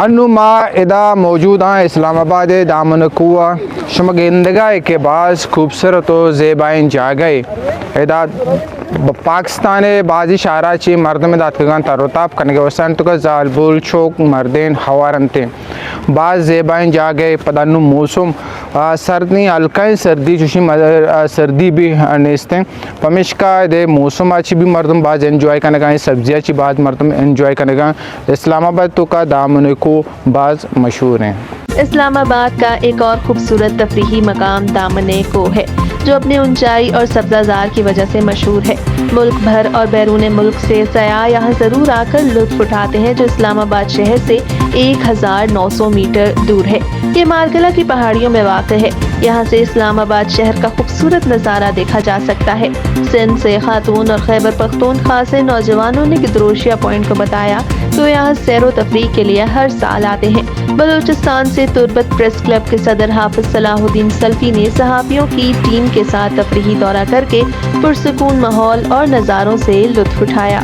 انما ادا موجود ہیں اسلام آباد دامن کوہ شمگندگاہ کے بعض خوبصورت و زیبائیں جاگئے ادا پاکستان بعضی شہرہ چی مردم داتگان تروتاب کنگے وسنت کا زالبول چوک مردین ہوارنتے بعض زیبائیں جاگئے پدانو موسم سردی ہلکائیں سردی چوشی سردی بھی نیستیں پمشکا دے موسم اچھی بھی مردم بعض انجوائے کنگا سبزیاں چی بعض مردم انجوائے کنگا اسلام آباد تو کا دامن کو بعض مشہور ہیں۔ اسلام آباد کا ایک اور خوبصورت تفریحی مقام دامن کو ہے جو اپنی اونچائی اور سبزہ زار کی وجہ سے مشہور ہے۔ ملک بھر اور بیرون ملک سے سیاح یہاں ضرور آ کر لطف اٹھاتے ہیں جو اسلام آباد شہر سے 1900 میٹر دور ہے۔ یہ مارکلا کی پہاڑیوں میں واقع ہے۔ یہاں سے اسلام آباد شہر کا خوبصورت نظارہ دیکھا جا سکتا ہے۔ سندھ سے خاتون اور خیبر پختونخوا سے نوجوانوں نے گدروشیا پوائنٹ کو بتایا تو یہاں سیر و تفریح کے لیے ہر سال آتے ہیں۔ بلوچستان سے تربت پریس کلب کے صدر حافظ صلاح الدین سلفی نے صحافیوں کی ٹیم کے ساتھ تفریحی دورہ کر کے پرسکون ماحول اور نظاروں سے لطف اٹھایا۔